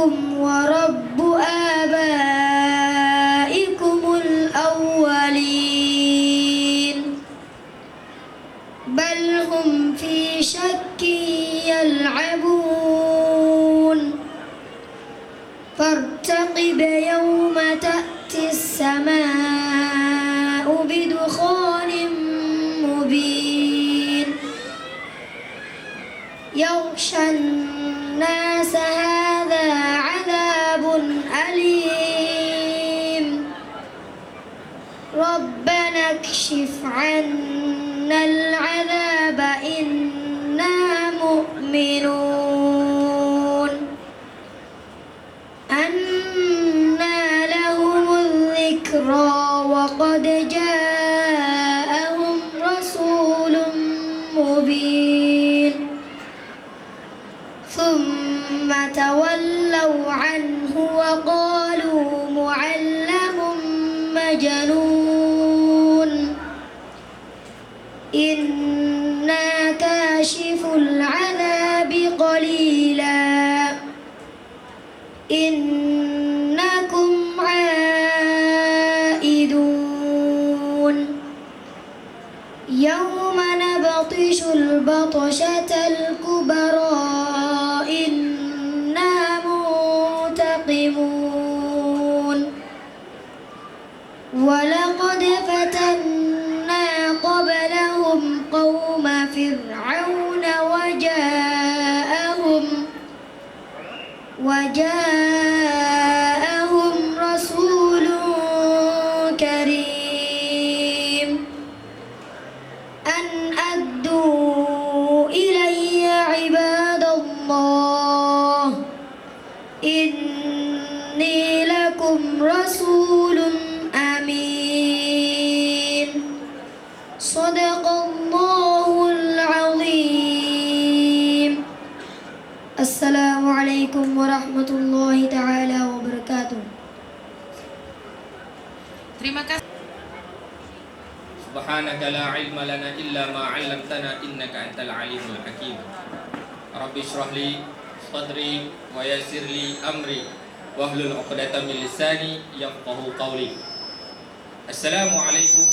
ربكم ورب آبائكم الأولين بل هم في شك يلعبون فارتقب يوم تأتي السماء بدخان مبين يغشى الناس هذا عذاب أليم ربنا اكشف عنا العذاب إنا مؤمنون أنى لهم الذكرى وقد جاءهم رسول مبين ثم تولوا عنه وقالوا معلم مجنون إنا كاشف العذاب قليلا إنكم عائدون يوم نبطش البطشة الكبرى إنا منتقمون ولقد فتنا قبلهم قوم فرعون وجاءهم رسول كريم أن أدوا إلي عباد الله إني لكم رسول أمين صدق الله العظيم. Assalamualaikum warahmatullahi taala wabarakatuh. Terima kasih. Subhanaka la ilma lana illa ma 'allamtana innaka antal alimul hakim. Rabbi shrah li sadri wa yassir li amri wahlul 'uqdatam min lisani yafqahu qawli. Assalamualaikum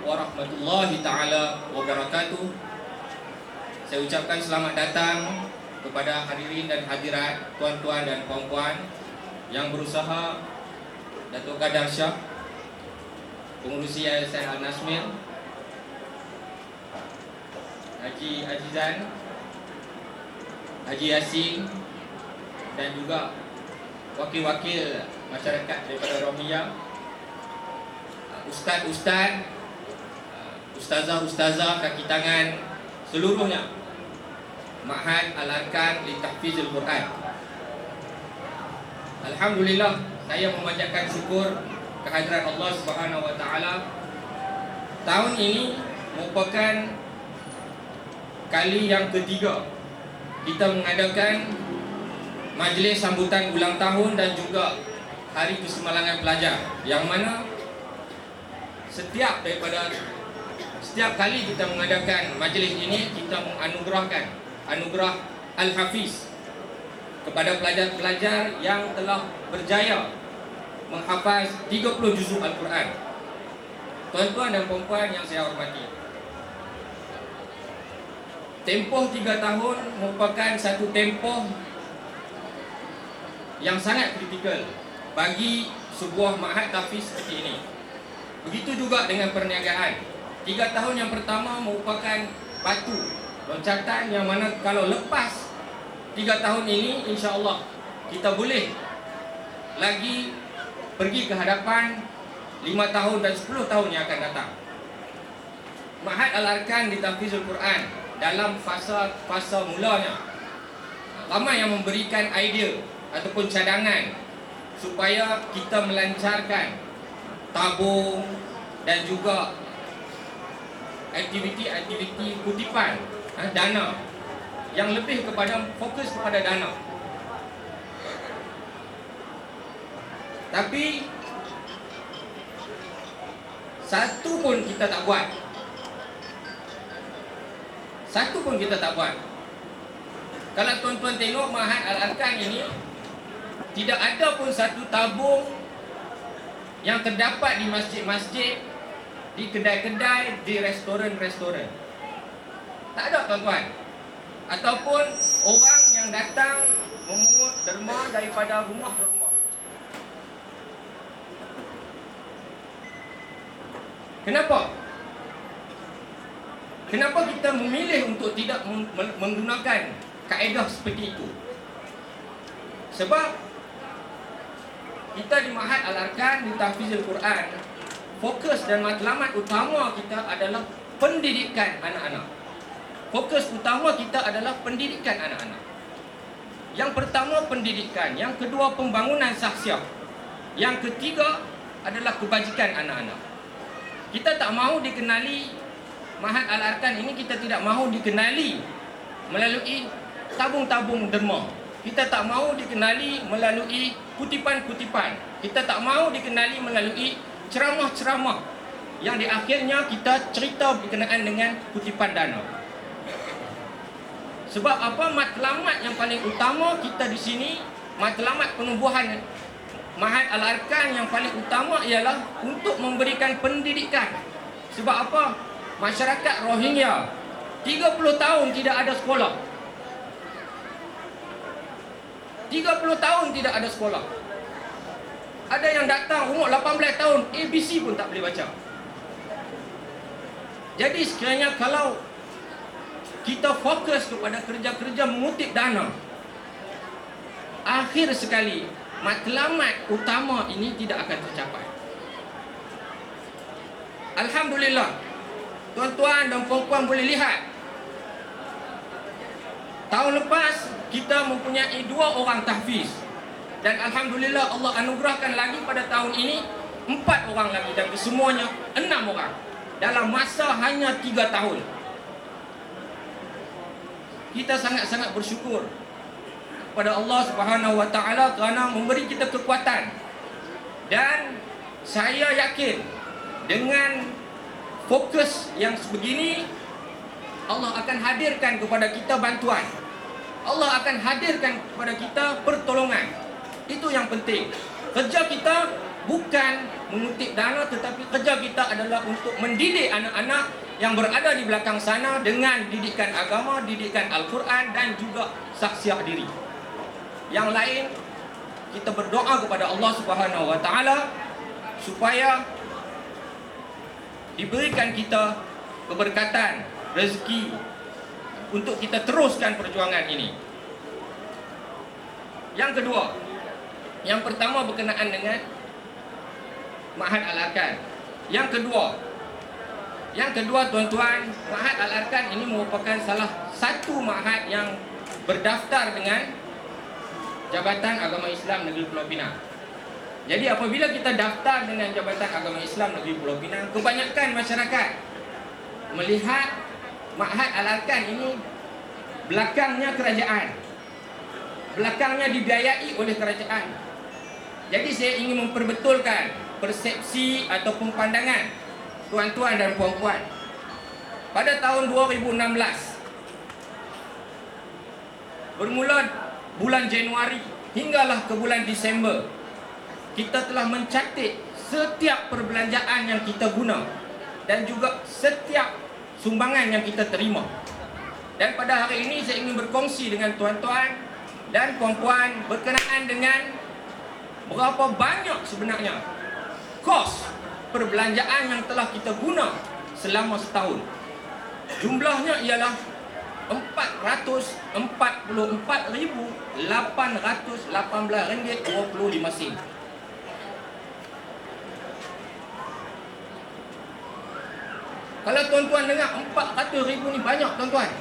warahmatullahi taala wabarakatuh. Saya ucapkan selamat datang kepada hadirin dan hadirat, tuan-tuan dan puan-puan yang berusaha, Datuk Qadar Shah, Pengurusi Yayasan Al-Nasmir, Haji Azizan, Haji Yasin, dan juga wakil-wakil masyarakat daripada Rohiyah, ustaz-ustaz, ustazah-ustazah, kaki tangan seluruhnya Ma'had Al-Arkan li Tahfizul Quran. Alhamdulillah, saya memanjatkan syukur kehadiran Allah Subhanahu wa taala. Tahun ini merupakan kali yang ketiga kita mengadakan majlis sambutan ulang tahun dan juga Hari Kesemalangan Pelajar, yang mana setiap kali kita mengadakan majlis ini, kita menganugerahkan anugerah Al-Hafiz kepada pelajar-pelajar yang telah berjaya menghafaz 30 juzuk Al-Quran. Tuan-tuan dan puan-puan yang saya hormati, tempoh 3 tahun merupakan satu tempoh yang sangat kritikal bagi sebuah ma'had tahfiz seperti ini. Begitu juga dengan perniagaan. 3 tahun yang pertama merupakan batu loncatan yang mana kalau lepas 3 tahun ini, insya-Allah kita boleh lagi pergi ke hadapan 5 tahun dan 10 tahun yang akan datang. Ma'had Al-Arkan di Tahfizul Quran dalam fasa mulanya ramai yang memberikan idea ataupun cadangan supaya kita melancarkan tabung dan juga aktiviti-aktiviti kutipan dana yang lebih fokus kepada dana. Tapi satu pun kita tak buat. Kalau tuan-tuan tengok Ma'had Al-Arkan ini, tidak ada pun satu tabung yang terdapat di masjid-masjid, di kedai-kedai, di restoran-restoran. Tak ada, tuan-tuan. Ataupun orang yang datang memungut derma daripada rumah ke rumah. Kenapa? Kenapa kita memilih untuk tidak menggunakan kaedah seperti itu? Sebab kita di Ma'had Al-Arkan, di Tahfizul Quran, fokus dan matlamat utama kita adalah pendidikan anak-anak. Fokus utama kita adalah pendidikan anak-anak. Yang pertama pendidikan, yang kedua pembangunan syakhsiah, yang ketiga adalah kebajikan anak-anak. Kita tak mahu dikenali Ma'had Al-Arkan ini, kita tidak mahu dikenali melalui tabung-tabung derma. Kita tak mahu dikenali melalui kutipan-kutipan. Kita tak mahu dikenali melalui ceramah-ceramah yang di akhirnya kita cerita berkenaan dengan kutipan dana. Sebab apa? Matlamat yang paling utama kita di sini, matlamat penubuhan Ma'had Al-Arkan yang paling utama ialah untuk memberikan pendidikan. Sebab apa? Masyarakat Rohingya 30 tahun tidak ada sekolah. 30 tahun tidak ada sekolah. Ada yang datang umur 18 tahun, ABC pun tak boleh baca. Jadi sekiranya kalau kita fokus kepada kerja-kerja mengutip dana, akhir sekali matlamat utama ini tidak akan tercapai. Alhamdulillah, tuan-tuan dan puan-puan boleh lihat, tahun lepas kita mempunyai 2 orang tahfiz. Dan Alhamdulillah Allah anugerahkan lagi pada tahun ini 4 orang lagi, dan kesemuanya 6 orang dalam masa hanya 3 tahun. Kita sangat-sangat bersyukur kepada Allah Subhanahu Wa Taala kerana memberi kita kekuatan. Dan saya yakin dengan fokus yang sebegini, Allah akan hadirkan kepada kita bantuan. Allah akan hadirkan kepada kita pertolongan. Itu yang penting. Kerja kita bukan mengutip dana, tetapi kerja kita adalah untuk mendidik anak-anak yang berada di belakang sana dengan didikan agama, didikan Al-Quran dan juga saksiah diri. Yang lain, kita berdoa kepada Allah Subhanahu Wa Taala supaya diberikan kita keberkatan, rezeki untuk kita teruskan perjuangan ini. Yang kedua, yang pertama berkenaan dengan Ma'had Al-Arkan. Yang kedua tuan-tuan, Ma'had Al-Arkan ini merupakan salah satu ma'had yang berdaftar dengan Jabatan Agama Islam Negeri Pulau Pinang. Jadi apabila kita daftar dengan Jabatan Agama Islam Negeri Pulau Pinang, kebanyakan masyarakat melihat Ma'had Al-Arkan ini belakangnya kerajaan, belakangnya dibiayai oleh kerajaan. Jadi saya ingin memperbetulkan persepsi ataupun pandangan tuan-tuan dan puan-puan. Pada tahun 2016, bermula bulan Januari hinggalah ke bulan Disember, kita telah mencatat setiap perbelanjaan yang kita guna dan juga setiap sumbangan yang kita terima. Dan pada hari ini saya ingin berkongsi dengan tuan-tuan dan puan-puan berkenaan dengan berapa banyak sebenarnya kos perbelanjaan yang telah kita guna selama setahun. Jumlahnya ialah RM444,818.25. Kalau tuan-tuan dengar 400,000 ni banyak tuan-tuan.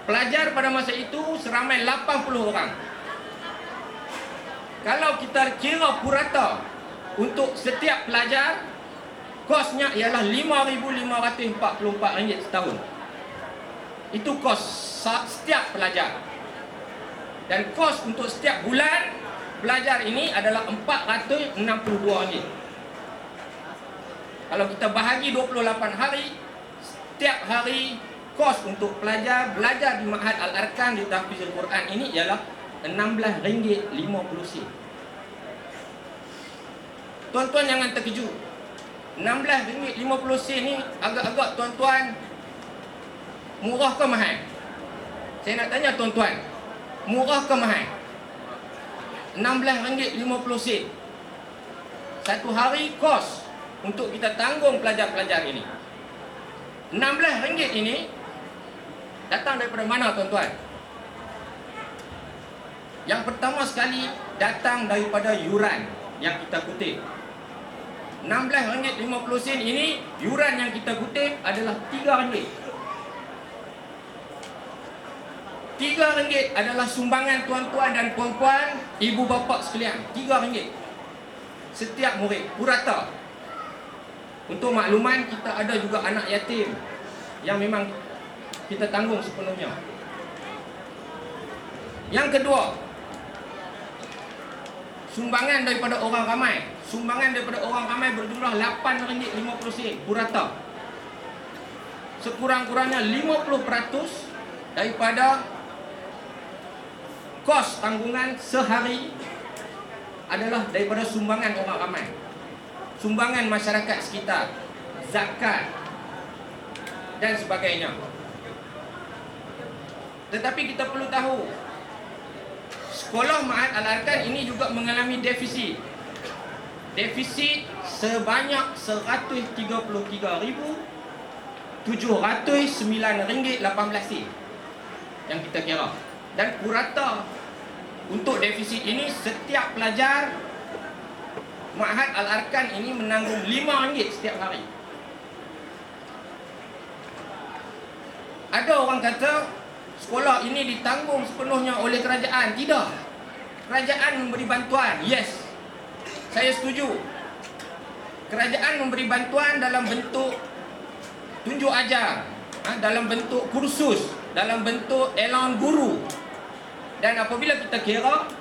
Pelajar pada masa itu seramai 80 orang. Kalau kita kira purata untuk setiap pelajar, kosnya ialah RM5,544 setahun. Itu kos setiap pelajar. Dan kos untuk setiap bulan pelajar ini adalah RM462. Kalau kita bahagi 28 hari, setiap hari kos untuk pelajar belajar di Ma'had Al-Arkan di Tahfizul Quran ini ialah RM16.50. Tuan-tuan jangan terkejut. RM16.50 ni agak-agak tuan-tuan murah ke mahal? Saya nak tanya tuan-tuan, murah ke mahal? RM16.50 satu hari kos untuk kita tanggung pelajar-pelajar ini. RM16 ini datang daripada mana tuan-tuan? Yang pertama sekali datang daripada yuran yang kita kutip. RM16.50 ini yuran yang kita kutip adalah RM3. RM3 adalah sumbangan tuan-tuan dan puan-puan, ibu bapa sekalian. RM3 setiap murid, purata. Untuk makluman, kita ada juga anak yatim yang memang kita tanggung sepenuhnya. Yang kedua, sumbangan daripada orang ramai. Sumbangan daripada orang ramai berjumlah RM8.50 purata. Sekurang-kurangnya 50% daripada kos tanggungan sehari adalah daripada sumbangan orang ramai. Sumbangan masyarakat sekitar, zakat dan sebagainya. Tetapi kita perlu tahu, sekolah Ma'had Al-Arkan ini juga mengalami defisit. Defisit sebanyak RM133,709.18 yang kita kira. Dan purata untuk defisit ini, setiap pelajar Ma'had Al-Arkan ini menanggung RM5 setiap hari. Ada orang kata sekolah ini ditanggung sepenuhnya oleh kerajaan. Tidak. Kerajaan memberi bantuan. Yes, saya setuju. Kerajaan memberi bantuan dalam bentuk tunjuk ajar, dalam bentuk kursus, dalam bentuk allowance guru. Dan apabila kita kira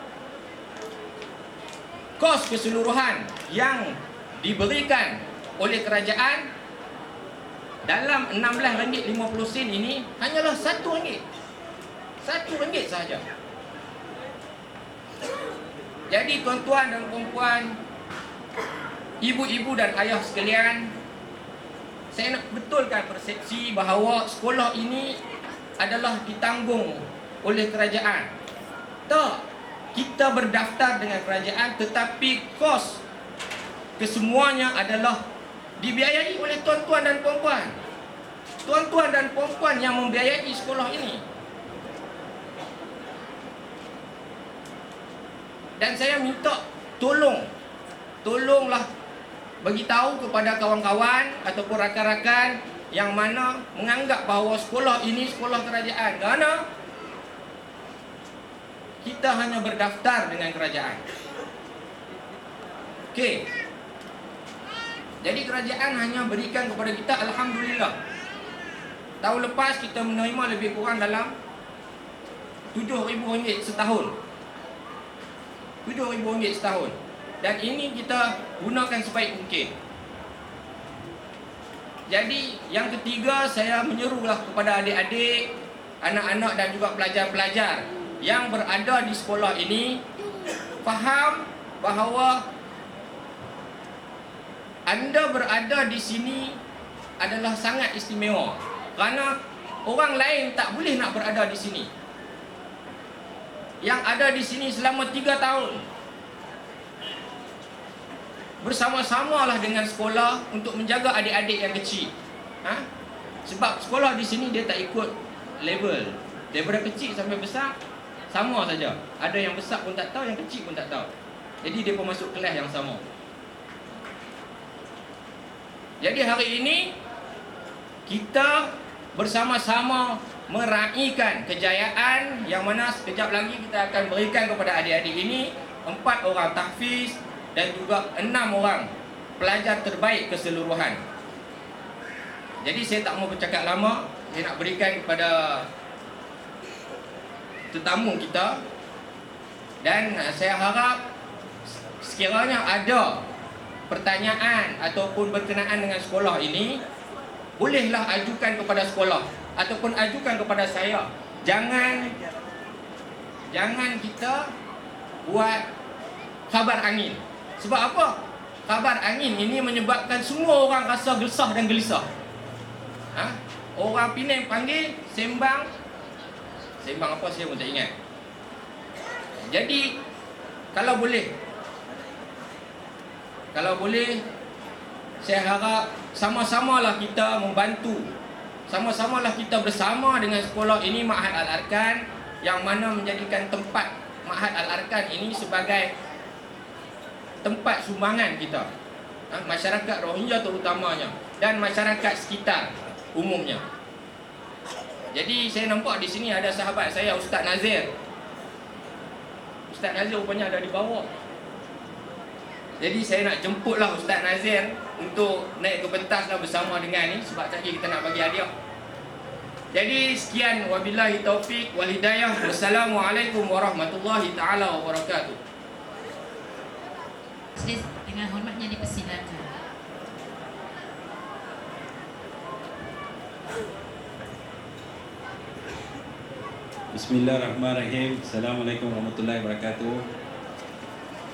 kos keseluruhan yang diberikan oleh kerajaan dalam RM16.50 ini hanyalah RM1. RM1 sahaja. Jadi tuan-tuan dan puan-puan, ibu-ibu dan ayah sekalian, saya nak betulkan persepsi bahawa sekolah ini adalah ditanggung oleh kerajaan. Tak, kita berdaftar dengan kerajaan, tetapi kos kesemuanya adalah dibiayai oleh tuan-tuan dan puan-puan. Tuan-tuan dan puan-puan yang membiayai sekolah ini. Dan saya minta tolonglah beritahu kepada kawan-kawan ataupun rakan-rakan yang mana menganggap bahawa sekolah ini sekolah kerajaan. Kerana kita hanya berdaftar dengan kerajaan. Okey. Jadi kerajaan hanya berikan kepada kita, alhamdulillah. Tahun lepas kita menerima lebih kurang dalam RM7,000 setahun. RM7,000 setahun. Dan ini kita gunakan sebaik mungkin. Jadi yang ketiga, saya menyerulah kepada adik-adik, anak-anak dan juga pelajar-pelajar yang berada di sekolah ini, faham bahawa anda berada di sini adalah sangat istimewa. Kerana orang lain tak boleh nak berada di sini. Yang ada di sini selama 3 tahun, bersama-samalah dengan sekolah untuk menjaga adik-adik yang kecil. Sebab sekolah di sini dia tak ikut level. Daripada kecil sampai besar sama saja. Ada yang besar pun tak tahu, yang kecil pun tak tahu. Jadi dia pun masuk kelas yang sama. Jadi hari ini kita bersama-sama meraihkan kejayaan yang mana sekejap lagi kita akan berikan kepada adik-adik ini 4 orang tahfiz dan juga 6 orang pelajar terbaik keseluruhan. Jadi saya tak mau bercakap lama, saya nak berikan kepada tetamu kita. Dan saya harap sekiranya ada pertanyaan ataupun berkenaan dengan sekolah ini, bolehlah ajukan kepada sekolah. ataupun ajukan kepada saya, jangan kita buat khabar angin. Sebab apa? Khabar angin ini menyebabkan semua orang rasa gesah dan gelisah. Orang Penang panggil sembang apa saya pun tak ingat. Jadi kalau boleh saya harap sama-samalah kita membantu, sama-samalah kita bersama dengan sekolah ini, Ma'had Al-Arkan, yang mana menjadikan tempat Ma'had Al-Arkan ini sebagai tempat sumbangan kita, masyarakat Rohingya terutamanya dan masyarakat sekitar umumnya. Jadi saya nampak di sini ada sahabat saya, Ustaz Nazir. Ustaz Nazir rupanya ada di bawah. Jadi saya nak jemputlah Ustaz Nazir untuk naik ke pentas lah bersama dengan ni, sebab tadi kita nak bagi hadiah. Jadi sekian, wabillahi taufik wal hidayah. Wassalamualaikum warahmatullahi taala wabarakatuh. Dengan hormatnya dipersilakan. Bismillahirrahmanirrahim. Assalamualaikum warahmatullahi wabarakatuh.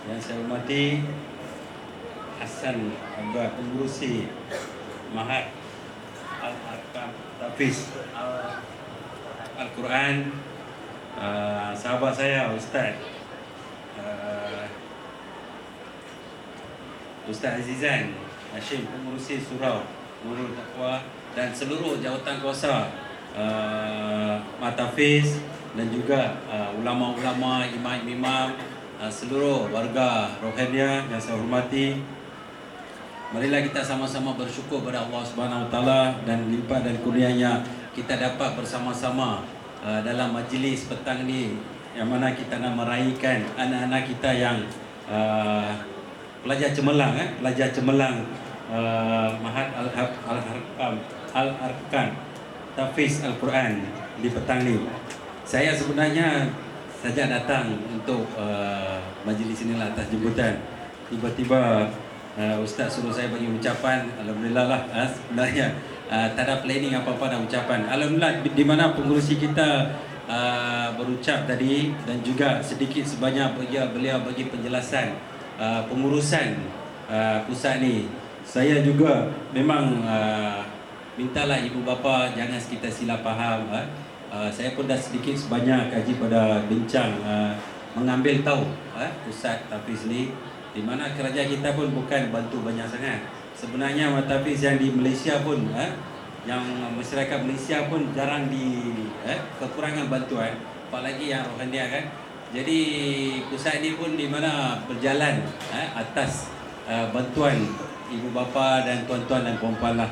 Yang saya hormati Hasan Abdul Pengurusi Ma'had Al-Arkan Tafiz Al-Quran, sahabat saya Ustaz Azizan Hashim, Pengurusi Surau Nurul Taqwa, dan seluruh jawatan kuasa Matafiz, dan juga ulama-ulama, imam-imam, seluruh warga Rohingya yang saya hormati. Marilah kita sama-sama bersyukur kepada Allah Subhanahu Wa Taala dan limpah dan kurnianya kita dapat bersama-sama dalam majlis petang ini, yang mana kita nak meraihkan anak-anak kita yang pelajar cemerlang Ma'had Al-Arkan Tafiz Al-Quran di petang ini. Saya sebenarnya saja datang untuk majlis inilah atas jemputan. Tiba-tiba Ustaz suruh saya bagi ucapan. Alhamdulillah lah, sebenarnya tak ada planning apa-apa dan ucapan. Alhamdulillah di mana pengurusi kita berucap tadi, dan juga sedikit sebanyak beliau bagi penjelasan pengurusan pusat ni. Saya juga memang mintalah ibu bapa jangan kita silap faham. Saya pun dah sedikit sebanyak kaji pada bincang mengambil tahu pusat Tafiz ni, di mana kerajaan kita pun bukan bantu banyak sangat. Sebenarnya Tafiz yang di Malaysia pun yang masyarakat Malaysia pun jarang kekurangan bantuan, apalagi yang Rohingya kan. Jadi pusat ini pun di mana berjalan atas bantuan ibu bapa dan tuan-tuan dan puan-puan lah.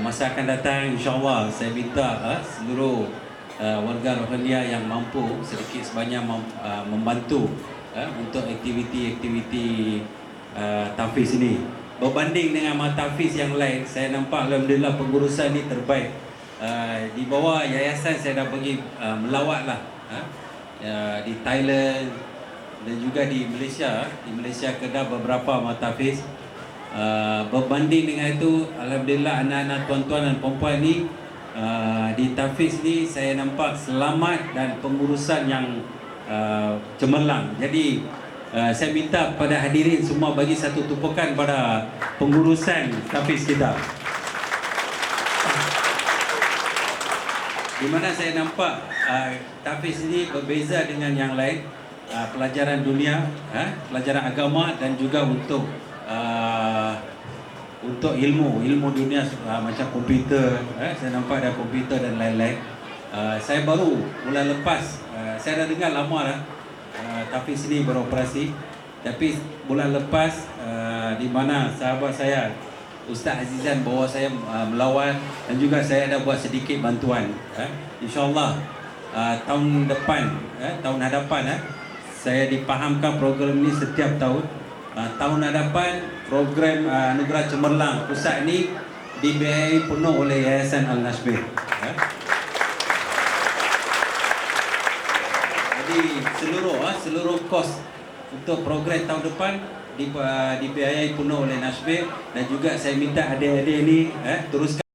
Masa akan datang insya-Allah saya minta seluruh warga Rohingya yang mampu sedikit sebanyak membantu untuk aktiviti-aktiviti Tafiz ini. Berbanding dengan Tafiz yang lain, saya nampak alhamdulillah pengurusan ini terbaik. Di bawah yayasan saya dah pergi melawat lah di Thailand dan juga di Malaysia. Di Malaysia Kedah beberapa Tafiz. Berbanding dengan itu, alhamdulillah anak-anak tuan-tuan dan puan-puan ni di Tafiz ni saya nampak selamat dan pengurusan yang cemerlang. Jadi saya minta pada hadirin semua bagi satu tumpukan pada pengurusan Tafiz kita. Di mana saya nampak Tafiz ini berbeza dengan yang lain, pelajaran dunia, pelajaran agama, dan juga untuk ilmu dunia macam komputer, saya nampak ada komputer dan lain-lain. Saya baru bulan lepas, saya dah dengar lama dah Tafiz ini beroperasi, tapi bulan lepas di mana sahabat saya Ustaz Azizan bawa saya melawat, dan juga saya ada buat sedikit bantuan. InsyaAllah tahun depan, tahun hadapan, saya dipahamkan program ini setiap tahun. Tahun hadapan program Anugerah Cemerlang pusat ini dibiayai penuh oleh Yayasan Al-Nashbeh. Jadi seluruh kos untuk program tahun depan dibiayai penuh oleh Nashbeh, dan juga saya minta adik-adik ini teruskan